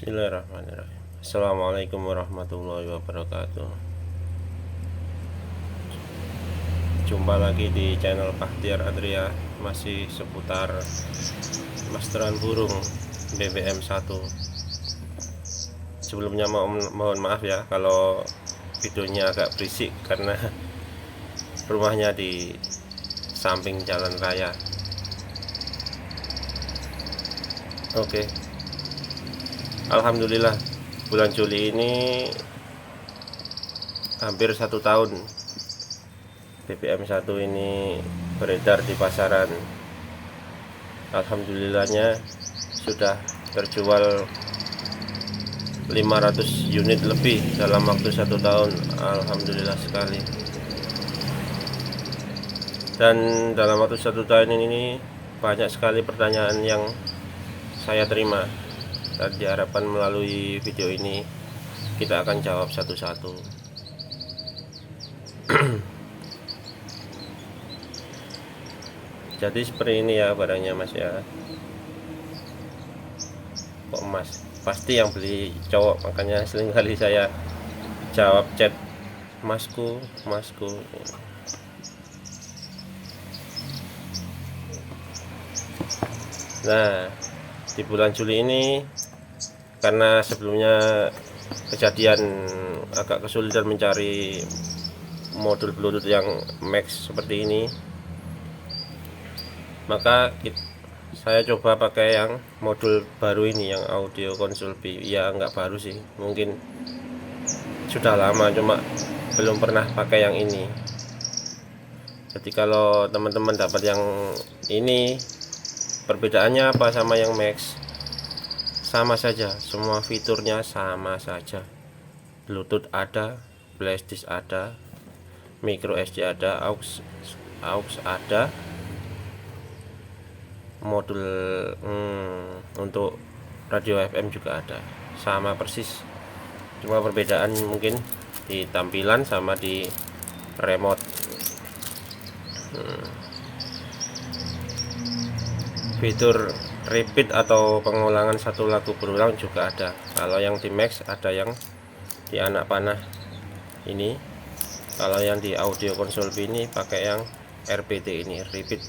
Bismillahirrahmanirrahim. Assalamualaikum warahmatullahi wabarakatuh. Jumpa lagi di channel Bahtiar Adria, masih seputar masteran burung BBM 1. Sebelumnya mohon maaf ya kalau videonya agak berisik karena rumahnya di samping jalan raya. Oke. Alhamdulillah bulan Juli ini hampir 1 tahun BBM 1 ini beredar di pasaran. Alhamdulillahnya sudah terjual 500 unit lebih dalam waktu 1 tahun. Alhamdulillah sekali. Dan dalam waktu 1 tahun ini banyak sekali pertanyaan yang saya terima, dan diharapkan melalui video ini kita akan jawab satu-satu. Jadi seperti ini ya barangnya mas ya. Kok mas? Pasti yang beli cowok, makanya sering kali saya jawab chat masku. Nah, di bulan Juli ini karena sebelumnya kejadian agak kesulitan mencari modul Bluetooth yang max seperti ini, maka saya coba pakai yang modul baru ini, yang audio konsol B. Ya nggak baru sih, mungkin sudah lama, cuma belum pernah pakai yang ini. Jadi kalau teman-teman dapat yang ini, perbedaannya apa sama yang max? Sama saja, semua fiturnya sama saja. Bluetooth ada, flash disk ada, micro SD ada, aux ada, modul untuk radio FM juga ada. Sama persis, cuma perbedaan mungkin di tampilan sama di remote. Fitur repeat atau pengulangan satu lagu berulang juga ada. Kalau yang di max ada yang di anak panah ini. Kalau yang di audio konsol B ini pakai yang RPT ini, repeat.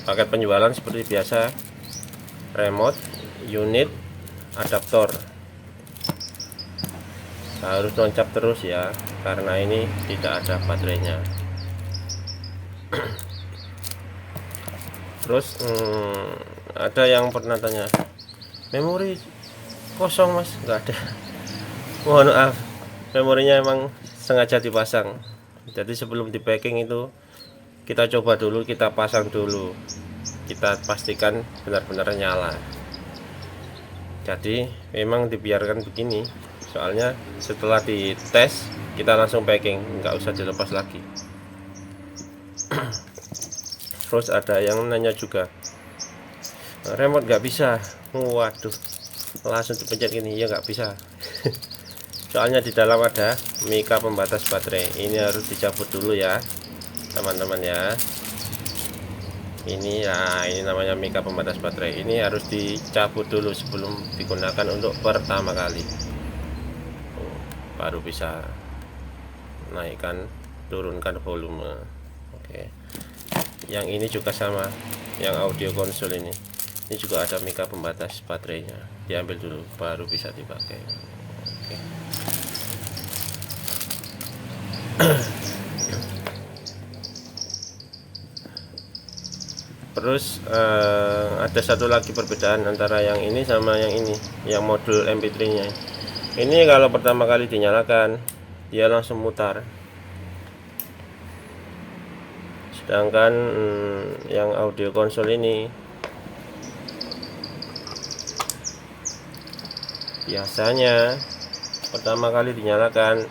Paket penjualan seperti biasa: remote, unit, adaptor. Harus loncap terus ya, karena ini tidak ada baterainya. Terus ada yang pernah tanya, memori kosong mas? Nggak ada. Mohon maaf, memorinya emang sengaja dipasang. Jadi sebelum di packing itu kita coba dulu, kita pasang dulu, kita pastikan benar-benar nyala. Jadi memang dibiarkan begini, soalnya setelah dites kita langsung packing, nggak usah dilepas lagi. Terus ada yang nanya juga, remote nggak bisa? Waduh, langsung dipencet gini ya nggak bisa. Soalnya di dalam ada mika pembatas baterai, ini harus dicabut dulu ya teman-teman ya. Ini ya, ini namanya mika pembatas baterai, ini harus dicabut dulu sebelum digunakan untuk pertama kali, baru bisa naikkan turunkan volume. Oke, yang ini juga sama, yang audio konsol ini juga ada mika pembatas baterainya, diambil dulu baru bisa dipakai. Oke. Terus ada satu lagi perbedaan antara yang ini sama yang ini, yang modul MP3 nya. Ini kalau pertama kali dinyalakan dia langsung mutar, sedangkan yang audio konsol ini biasanya pertama kali dinyalakan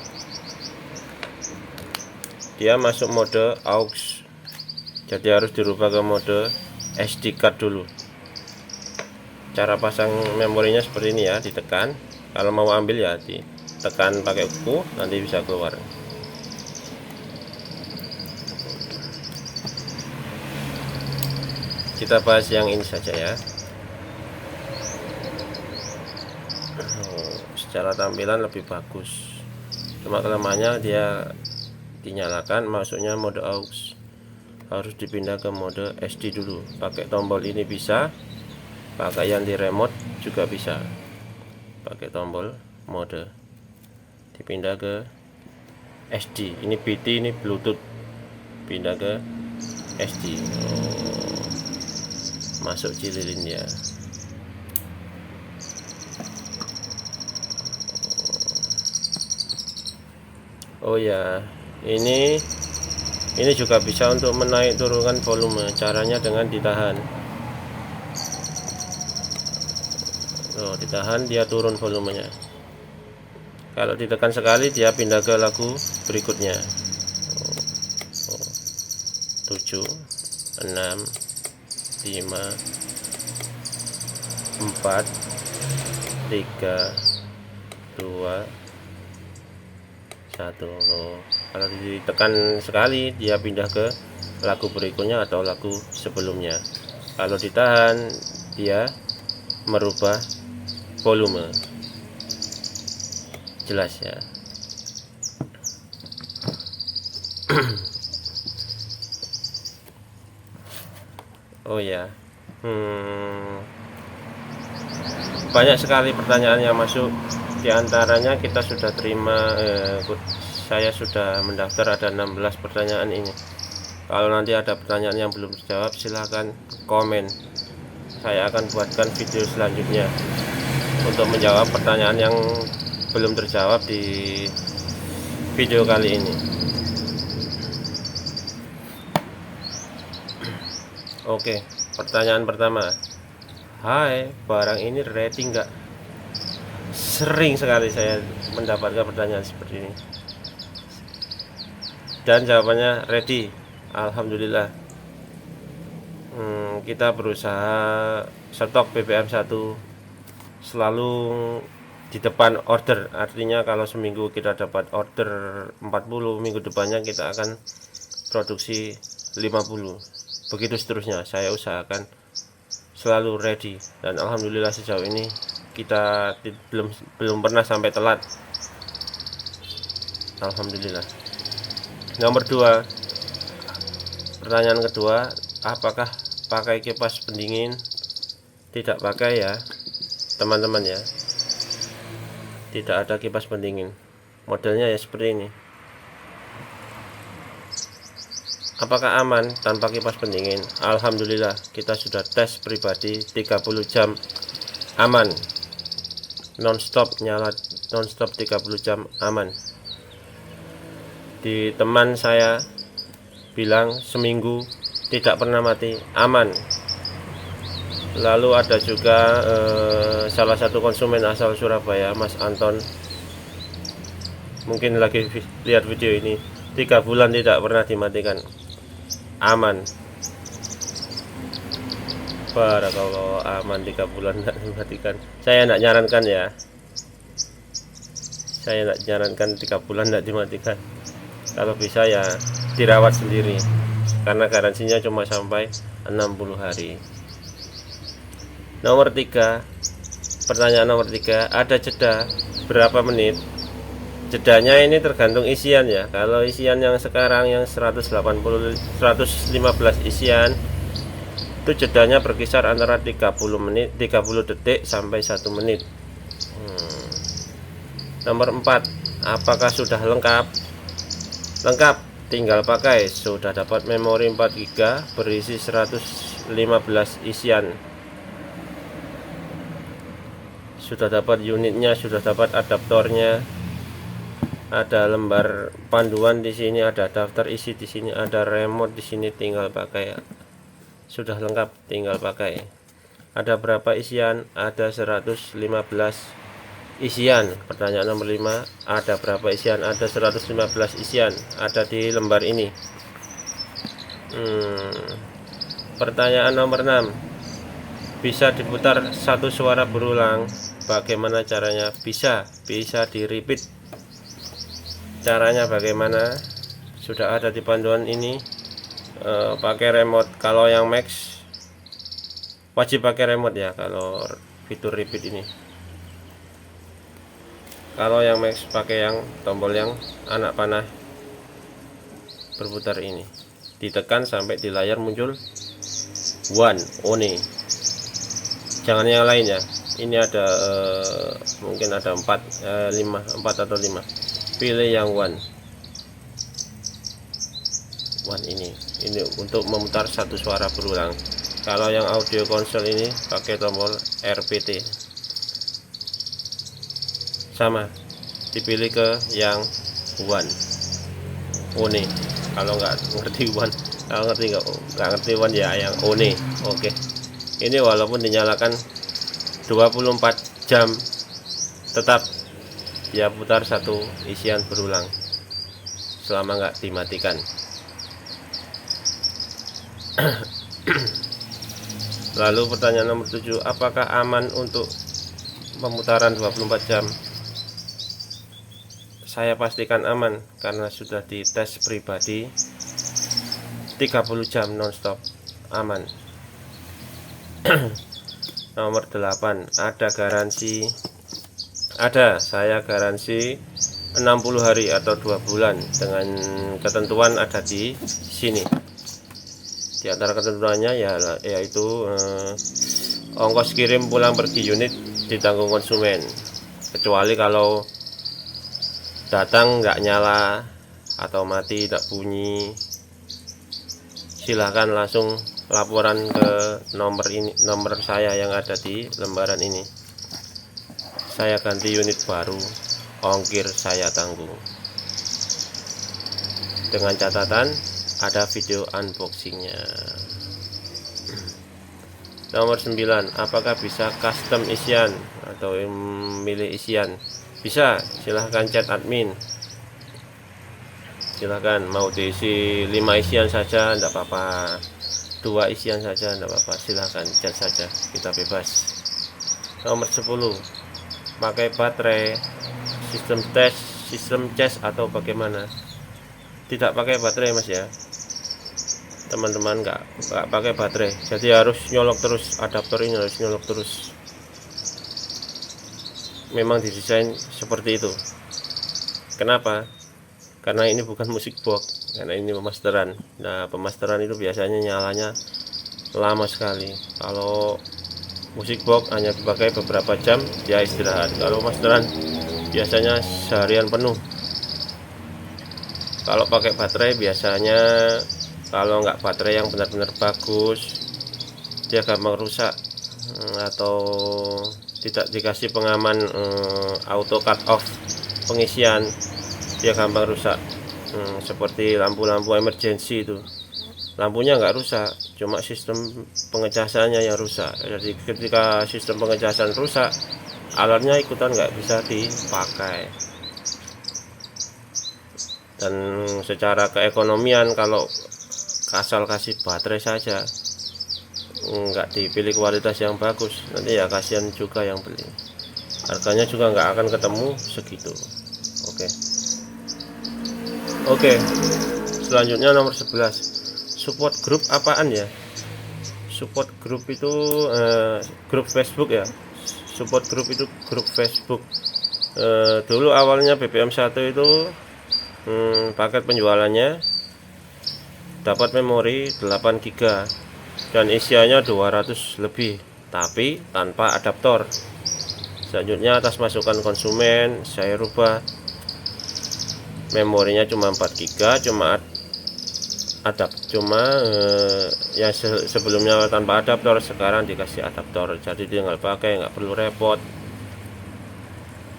dia masuk mode aux, jadi harus dirubah ke mode SD card dulu. Cara pasang memorinya seperti ini ya, ditekan. Kalau mau ambil ya ditekan pakai kuku, nanti bisa keluar. kita bahas yang ini saja ya. Secara tampilan lebih bagus, cuma kelemahannya dia dinyalakan masuknya mode aux, harus dipindah ke mode SD dulu. Pakai tombol ini bisa, pakai yang di remote juga bisa, pakai tombol mode dipindah ke SD. Ini BT, ini Bluetooth, pindah ke SD. Masuk cililin ya. Oh ya, ini juga bisa untuk menaik turunkan volume. Caranya dengan ditahan. Oh, ditahan dia turun volumenya. Kalau ditekan sekali dia pindah ke lagu berikutnya. 7 6 5 4 3 2 1. Kalau ditekan sekali dia pindah ke lagu berikutnya atau lagu sebelumnya. Kalau ditahan dia merubah volume. Jelas ya. Oh ya, banyak sekali pertanyaan yang masuk. Di antaranya kita sudah terima, saya sudah mendaftar ada 16 pertanyaan ini. Kalau nanti ada pertanyaan yang belum terjawab silahkan komen, saya akan buatkan video selanjutnya untuk menjawab pertanyaan yang belum terjawab di video kali ini. Oke, pertanyaan pertama. Hai, barang ini ready enggak? Sering sekali saya mendapatkan pertanyaan seperti ini, dan jawabannya ready, alhamdulillah. Kita berusaha stok BBM 1 selalu di depan order. Artinya kalau seminggu kita dapat order 40, minggu depannya kita akan produksi 50, begitu seterusnya. Saya usahakan selalu ready, dan alhamdulillah sejauh ini kita belum pernah sampai telat, alhamdulillah. Nomor 2, pertanyaan kedua, apakah pakai kipas pendingin? Tidak pakai ya teman-teman ya, tidak ada kipas pendingin. Modelnya ya seperti ini. Apakah aman tanpa kipas pendingin? Alhamdulillah, kita sudah tes pribadi 30 jam aman, nonstop nyala, nonstop 30 jam aman. Di teman saya bilang seminggu tidak pernah mati, aman. Lalu ada juga salah satu konsumen asal Surabaya, Mas Anton, mungkin lagi lihat video ini, 3 bulan tidak pernah dimatikan, aman. Barakallah, aman 3 bulan tidak dimatikan. Saya tidak nyarankan ya, saya tidak nyarankan 3 bulan tidak dimatikan. Kalau bisa ya dirawat sendiri, karena garansinya cuma sampai 60 hari. Nomor 3, pertanyaan nomor 3, ada jeda berapa menit? Jedanya ini tergantung isian ya. Kalau isian yang sekarang yang 115 isian, itu jedanya berkisar antara 30 detik sampai 1 menit. Nomor 4, apakah sudah lengkap? Lengkap, tinggal pakai. Sudah dapat memori 4 GB berisi 115 isian, sudah dapat unitnya, sudah dapat adaptornya, ada lembar panduan di sini, ada daftar isi di sini, ada remote di sini, tinggal pakai. Sudah lengkap, tinggal pakai. Ada berapa isian? Ada 115 isian. Pertanyaan nomor 5, ada berapa isian? Ada 115 isian, ada di lembar ini. Pertanyaan nomor 6, bisa diputar satu suara berulang? Bagaimana caranya? Bisa di repeat. Caranya bagaimana? Sudah ada di panduan ini. Pakai remote. Kalau yang max Wajib pakai remote ya kalau fitur repeat ini. Kalau yang Max pakai yang tombol yang anak panah berputar ini, ditekan sampai di layar muncul one one, jangan yang lain ya. Ini ada mungkin ada 4 atau 5, pilih yang one ini untuk memutar satu suara berulang. Kalau yang audio konsol ini pakai tombol RPT, sama dipilih ke yang one. Kalau nggak ngerti one, kalau nggak ngerti one ya yang one. Oke. Ini walaupun dinyalakan 24 jam tetap dia putar satu isian berulang selama nggak dimatikan. Lalu pertanyaan nomor 7, apakah aman untuk pemutaran 24 jam? Saya pastikan aman karena sudah dites pribadi 30 jam nonstop, aman. Nomor 8, ada garansi? Ada, saya garansi 60 hari atau 2 bulan dengan ketentuan ada di sini. Di antara ketentuannya yaitu ongkos kirim pulang pergi unit ditanggung konsumen, kecuali kalau datang nggak nyala atau mati tak bunyi. Silahkan langsung laporan ke nomor saya yang ada di lembaran ini. Saya ganti unit baru, ongkir saya tanggung. Dengan catatan ada video unboxingnya. Nomor 9, apakah bisa custom isian atau milih isian? Bisa, silahkan chat admin. Silahkan, mau diisi 5 isian saja tidak apa-apa, 2 isian saja tidak apa-apa, silahkan chat saja, kita bebas. Nomor 10, pakai baterai, sistem cas atau bagaimana? Tidak pakai baterai mas ya, teman-teman, nggak pakai baterai, jadi harus nyolok terus, adaptor ini harus nyolok terus. Memang didesain seperti itu. Kenapa? Karena ini bukan musik box, karena ini pemasteran. Nah, pemasteran itu biasanya nyalanya lama sekali. Kalau musik box hanya dipakai beberapa jam, dia istirahat. Kalau pemasteran biasanya seharian penuh. Kalau pakai baterai biasanya, kalau nggak baterai yang benar-benar bagus, dia gampang rusak atau tidak dikasih pengaman auto cut off pengisian, dia gampang rusak. Seperti lampu-lampu emergency itu, lampunya nggak rusak, cuma sistem pengecasannya yang rusak. Jadi ketika sistem pengecasan rusak, alarmnya ikutan nggak bisa dipakai. Dan secara keekonomian, kalau asal kasih baterai saja, nggak dipilih kualitas yang bagus, nanti ya kasihan juga yang beli, harganya juga nggak akan ketemu segitu. Oke, selanjutnya nomor 11, support grup apaan ya? Support grup itu grup Facebook ya. Support grup itu grup Facebook. Dulu awalnya BBM1 itu paket penjualannya dapat memori 8 GB dan isiannya 200 lebih, tapi tanpa adaptor. Selanjutnya atas masukan konsumen saya rubah, memorinya cuma 4 GB, yang sebelumnya tanpa adaptor, sekarang dikasih adaptor, jadi tinggal pakai, nggak perlu repot.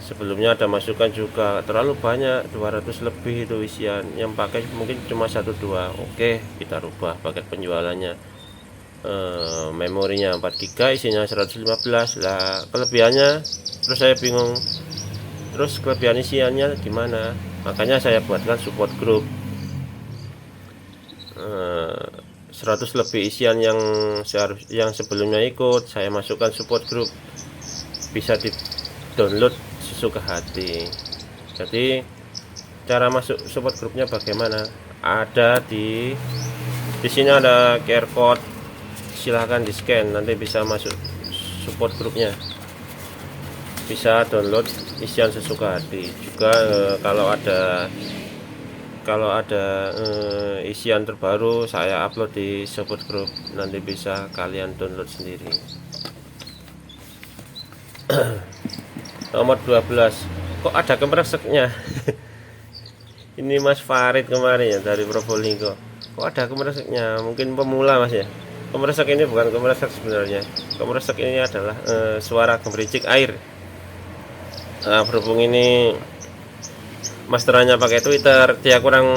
Sebelumnya ada masukan juga terlalu banyak, 200 lebih itu isian, yang pakai mungkin cuma 1-2. Oke, kita rubah paket penjualannya. Memorinya 4 GB, isinya 115 lah. Kelebihannya, terus saya bingung, terus kelebihan isiannya gimana? Makanya saya buatkan support group. 100 lebih isian yang sebelumnya ikut, saya masukkan support group, bisa di download sesuka hati. Jadi cara masuk support grupnya bagaimana? Ada di sini ada QR code silahkan di scan, nanti bisa masuk support grupnya, bisa download isian sesuka hati juga. Kalau ada isian terbaru saya upload di support group, nanti bisa kalian download sendiri. Nomor 12, kok ada kemereseknya? Ini Mas Farid kemarin ya dari Probolinggo, kok ada kemereseknya? Mungkin pemula Mas ya. Kemeresek ini bukan kemeresek sebenarnya, kemeresek ini adalah suara gemericik air. Nah, berhubung ini Mas Teranya pakai Twitter, dia kurang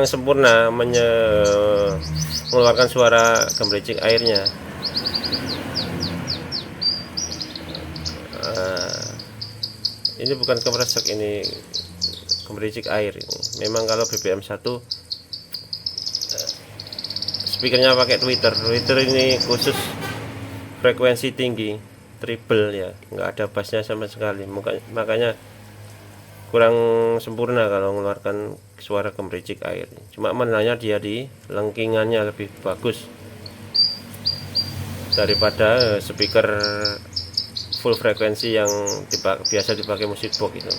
sempurna mengeluarkan suara gemericik airnya. Ini bukan kemeresek, ini gemericik air. Ini memang kalau BBM 1 speakernya pakai Twitter ini khusus frekuensi tinggi, treble ya, nggak ada bassnya sama sekali, makanya kurang sempurna kalau mengeluarkan suara gemericik air. Cuma menanya dia di lengkingannya lebih bagus daripada speaker full frekuensi yang biasa dipakai musik box itu.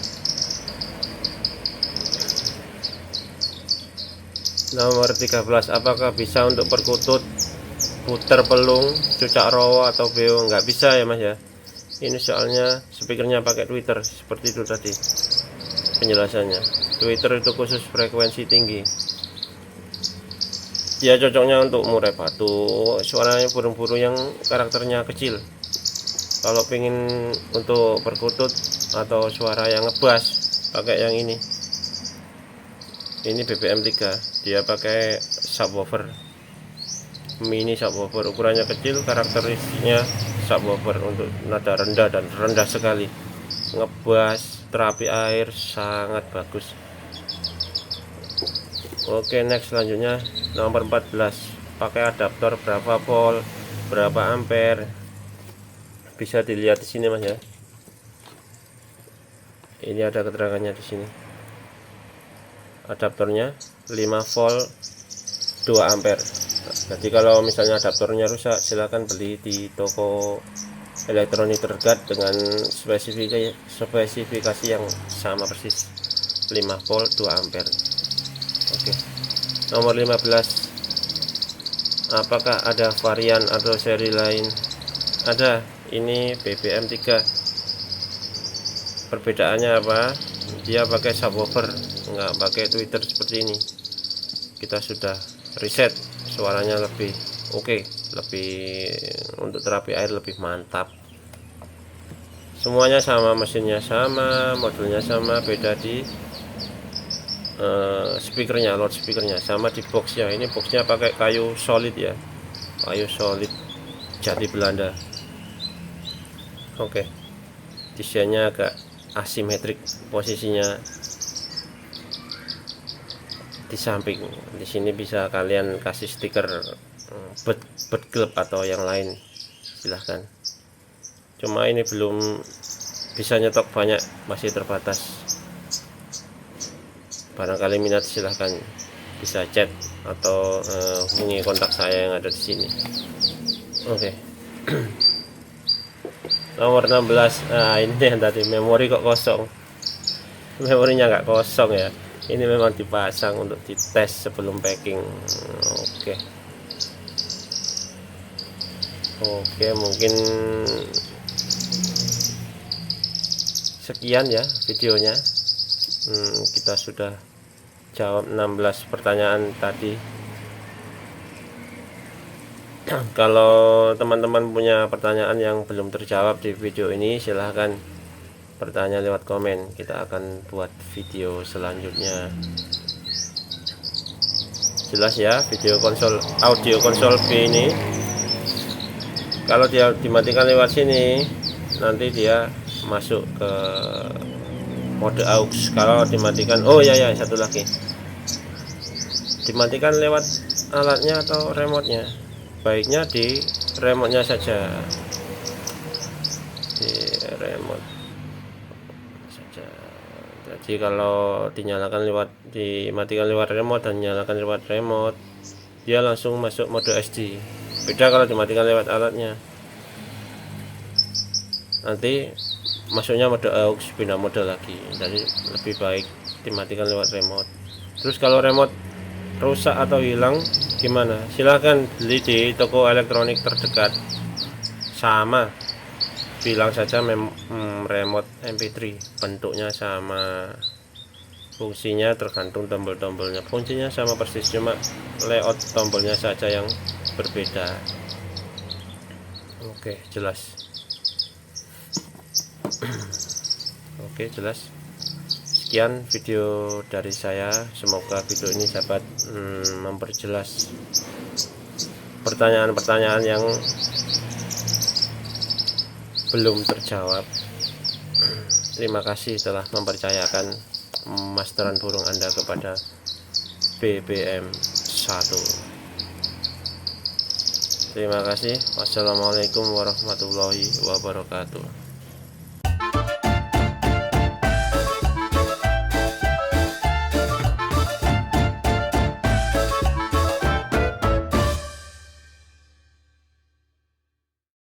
Nomor 13, apakah bisa untuk perkutut, puter pelung, cucak rawa atau beo? Nggak bisa ya Mas ya. Ini soalnya speakernya pakai Twitter, seperti itu tadi penjelasannya. Twitter itu khusus frekuensi tinggi, ya cocoknya untuk murai batu, suaranya burung-burung yang karakternya kecil. Kalau pengen untuk perkutut atau suara yang ngebas, pakai yang ini BBM 3, dia pakai subwoofer, mini subwoofer, ukurannya kecil, karakteristiknya subwoofer untuk nada rendah dan rendah sekali, ngebas, terapi air, sangat bagus. Oke, next, selanjutnya nomor 14, pakai adaptor berapa volt, berapa ampere, bisa dilihat di sini Mas ya. Ini ada keterangannya di sini. Adaptornya 5 volt 2 ampere. Jadi kalau misalnya adaptornya rusak, silahkan beli di toko elektronik terdekat dengan spesifikasi yang sama persis, 5 volt 2 ampere. Oke. Nomor 15, apakah ada varian atau seri lain? Ada. Ini BBM 3. Perbedaannya apa? Dia pakai subwoofer, nggak pakai Twitter seperti ini. Kita sudah reset, suaranya lebih oke, lebih untuk terapi air lebih mantap. Semuanya sama, mesinnya sama, modulnya sama, beda di speakernya, loudspeakernya, sama di boxnya. Ini boxnya pakai kayu solid ya, kayu solid jati Belanda. Oke, desainnya agak asimetrik, posisinya di samping. Di sini bisa kalian kasih stiker bird club atau yang lain, silahkan. Cuma ini belum bisa nyetok banyak, masih terbatas. Barangkali minat, silahkan bisa chat atau hubungi kontak saya yang ada di sini. Oke. Nomor 16, nah ini yang tadi memori kok kosong, memorinya nggak kosong ya, ini memang dipasang untuk dites sebelum packing. Oke, mungkin sekian ya videonya. Kita sudah jawab 16 pertanyaan tadi. Kalau teman-teman punya pertanyaan yang belum terjawab di video ini, silahkan bertanya lewat komen, kita akan buat video selanjutnya. Jelas ya, video audio konsol B ini kalau dia dimatikan lewat sini, nanti dia masuk ke mode aux. Kalau dimatikan, oh ya satu lagi, dimatikan lewat alatnya atau remote-nya, baiknya di remote-nya saja, di remote saja. Jadi kalau dimatikan lewat remote dan nyalakan lewat remote, dia langsung masuk mode SD. Beda kalau dimatikan lewat alatnya, nanti masuknya mode aux, pindah mode lagi. Jadi lebih baik dimatikan lewat remote. Terus kalau remote rusak atau hilang gimana? Silahkan beli di toko elektronik terdekat. Sama, bilang saja remote MP3, bentuknya sama, fungsinya tergantung tombol-tombolnya, fungsinya sama persis, cuma layout tombolnya saja yang berbeda. Oke, jelas. Oke, jelas. Sekian video dari saya, semoga video ini dapat memperjelas pertanyaan-pertanyaan yang belum terjawab. Terima kasih telah mempercayakan masteran burung Anda kepada BBM 1. Terima kasih. Wassalamualaikum warahmatullahi wabarakatuh.